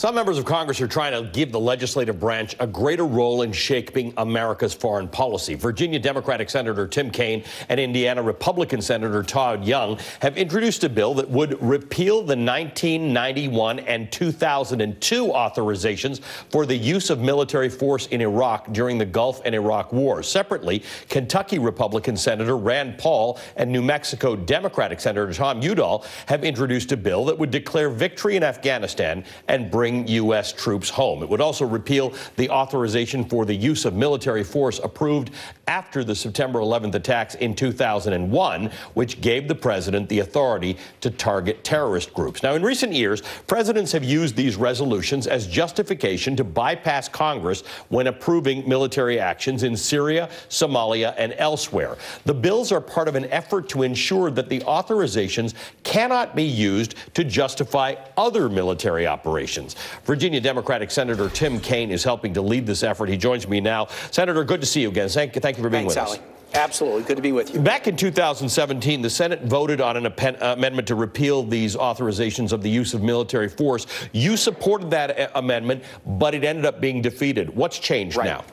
Some members of Congress are trying to give the legislative branch a greater role in shaping America's foreign policy. Virginia Democratic Senator Tim Kaine and Indiana Republican Senator Todd Young have introduced a bill that would repeal the 1991 and 2002 authorizations for the use of military force in Iraq during the Gulf and Iraq wars. Separately, Kentucky Republican Senator Rand Paul and New Mexico Democratic Senator Tom Udall have introduced a bill that would declare victory in Afghanistan and bring U.S. troops home. It would also repeal the authorization for the use of military force approved after the September 11th attacks in 2001, which gave the president the authority to target terrorist groups. Now, in recent years, presidents have used these resolutions as justification to bypass Congress when approving military actions in Syria, Somalia, and elsewhere. The bills are part of an effort to ensure that the authorizations cannot be used to justify other military operations. Virginia Democratic Senator Tim Kaine is helping to lead this effort. He joins me now. Senator, good to see you again. Thank you for being with us. Absolutely. Good to be with you. Back in 2017, the Senate voted on an amendment to repeal these authorizations of the use of military force. You supported that amendment, but it ended up being defeated. What's changed now?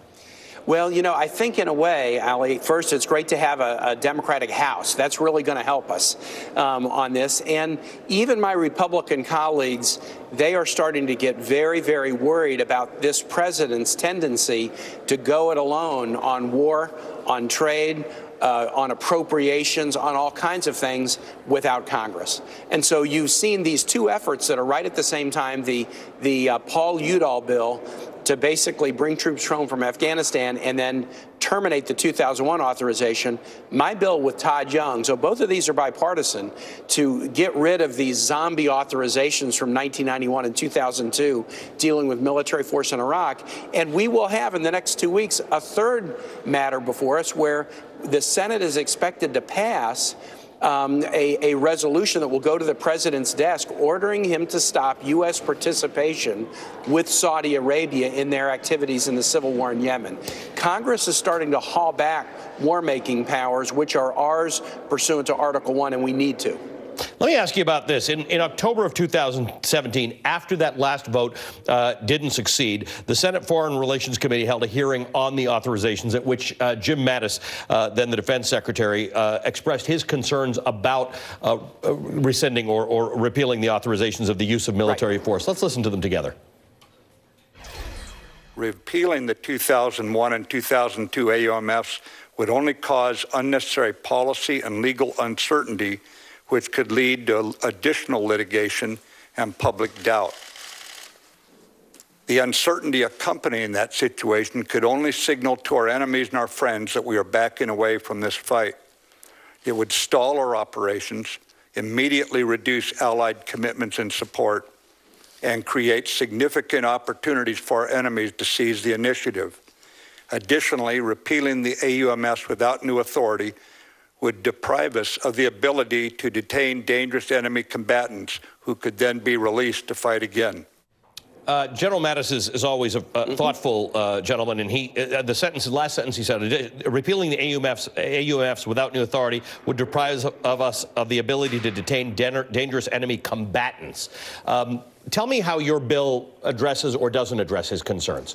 Well, you know, I think in a way, Ali, first, it's great to have a Democratic House. That's really going to help us on this. And even my Republican colleagues, they are starting to get very, very worried about this president's tendency to go it alone on war, on trade, on appropriations, on all kinds of things without Congress. And so you've seen these two efforts that are right at the same time, the Paul Udall bill to basically bring troops home from Afghanistan and then terminate the 2001 authorization, my bill with Todd Young, so both of these are bipartisan, to get rid of these zombie authorizations from 1991 and 2002 dealing with military force in Iraq. And we will have in the next 2 weeks a third matter before us where the Senate is expected to pass a resolution that will go to the president's desk ordering him to stop U.S. participation with Saudi Arabia in their activities in the civil war in Yemen. Congress is starting to haul back war-making powers, which are ours pursuant to Article 1, and we need to. Let me ask you about this. In October of 2017, after that last vote didn't succeed, the Senate Foreign Relations Committee held a hearing on the authorizations at which Jim Mattis, then the defense secretary, expressed his concerns about rescinding or repealing the authorizations of the use of military force. Let's listen to them together. Repealing the 2001 and 2002 AUMFs would only cause unnecessary policy and legal uncertainty, which could lead to additional litigation and public doubt. The uncertainty accompanying that situation could only signal to our enemies and our friends that we are backing away from this fight. It would stall our operations, immediately reduce allied commitments and support, and create significant opportunities for our enemies to seize the initiative. Additionally, repealing the AUMFs without new authority would deprive us of the ability to detain dangerous enemy combatants who could then be released to fight again. General Mattis is always a thoughtful gentleman, and he the last sentence he said, repealing the AUMFs without new authority would deprive us of the ability to detain dangerous enemy combatants. Tell me how your bill addresses or doesn't address his concerns.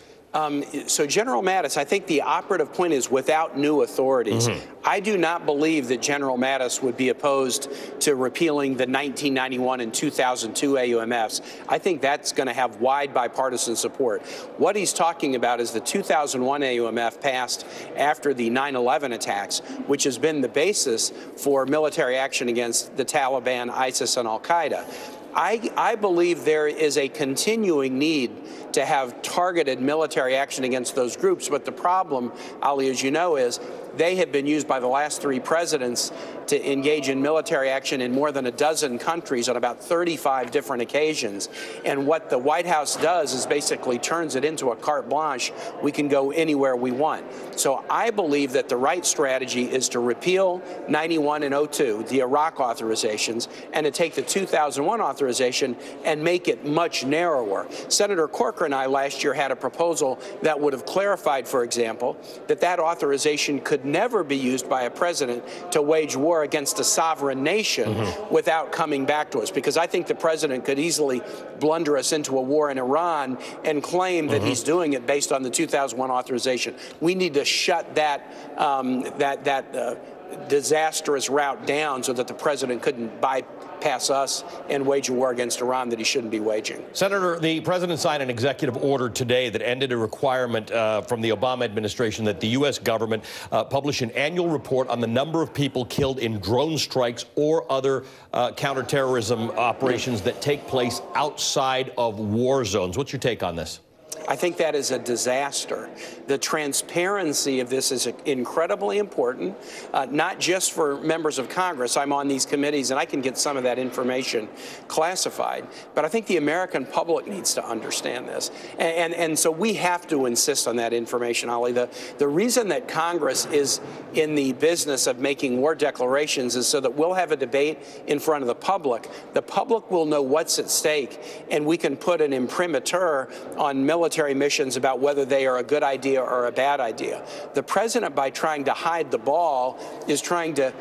So General Mattis, I think the operative point is without new authorities. I do not believe that General Mattis would be opposed to repealing the 1991 and 2002 AUMFs. I think that's going to have wide bipartisan support. What he's talking about is the 2001 AUMF passed after the 9/11 attacks, which has been the basis for military action against the Taliban, ISIS, and al-Qaeda. I believe there is a continuing need to have targeted military action against those groups. But the problem, Ali, as you know, is they have been used by the last three presidents to engage in military action in more than a dozen countries on about 35 different occasions. And what the White House does is basically turns it into a carte blanche. We can go anywhere we want. So I believe that the right strategy is to repeal 91 and 02, the Iraq authorizations, and to take the 2001 authorization and make it much narrower. Senator Corker and I last year had a proposal that would have clarified, for example, that authorization could could never be used by a president to wage war against a sovereign nation without coming back to us. Because I think the president could easily blunder us into a war in Iran and claim that he's doing it based on the 2001 authorization. We need to shut that disastrous route down so that the president couldn't bypass us and wage a war against Iran that he shouldn't be waging. Senator, the president signed an executive order today that ended a requirement from the Obama administration that the U.S. government publish an annual report on the number of people killed in drone strikes or other counterterrorism operations that take place outside of war zones. What's your take on this? I think that is a disaster. The transparency of this is incredibly important, not just for members of Congress. I'm on these committees, and I can get some of that information classified. But I think the American public needs to understand this. And so we have to insist on that information, Ali. The reason that Congress is in the business of making war declarations is so that we'll have a debate in front of the public. The public will know what's at stake, and we can put an imprimatur on military missions about whether they are a good idea or a bad idea. The president, by trying to hide the ball, is trying to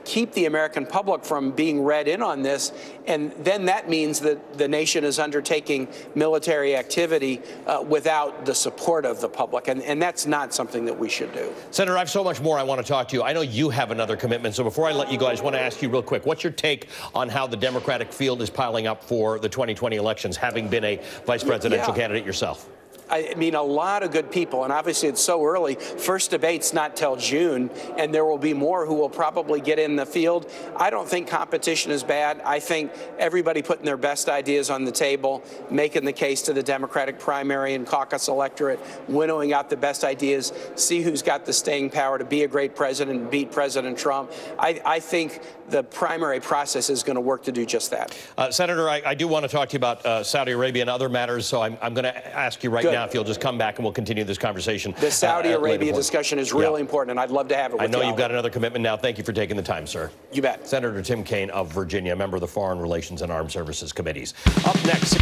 keep the American public from being read in on this, and then that means that the nation is undertaking military activity without the support of the public, and that's not something that we should do. Senator, I have so much more I want to talk to you. I know you have another commitment, so before I let you go, I just want to ask you real quick, what's your take on how the Democratic field is piling up for the 2020 elections, having been a vice presidential candidate yourself? I mean, a lot of good people, and obviously it's so early. First debate's not till June, and there will be more who will probably get in the field. I don't think competition is bad. I think everybody putting their best ideas on the table, making the case to the Democratic primary and caucus electorate, winnowing out the best ideas, see who's got the staying power to be a great president and beat President Trump. I think the primary process is going to work to do just that. Senator, I do want to talk to you about Saudi Arabia and other matters, so I'm going to ask you right now if you'll just come back and we'll continue this conversation. The Saudi Arabia discussion is really important, and I'd love to have it with you. I know you've got another commitment now. Thank you for taking the time, sir. You bet. Senator Tim Kaine of Virginia, member of the Foreign Relations and Armed Services Committees. Up next.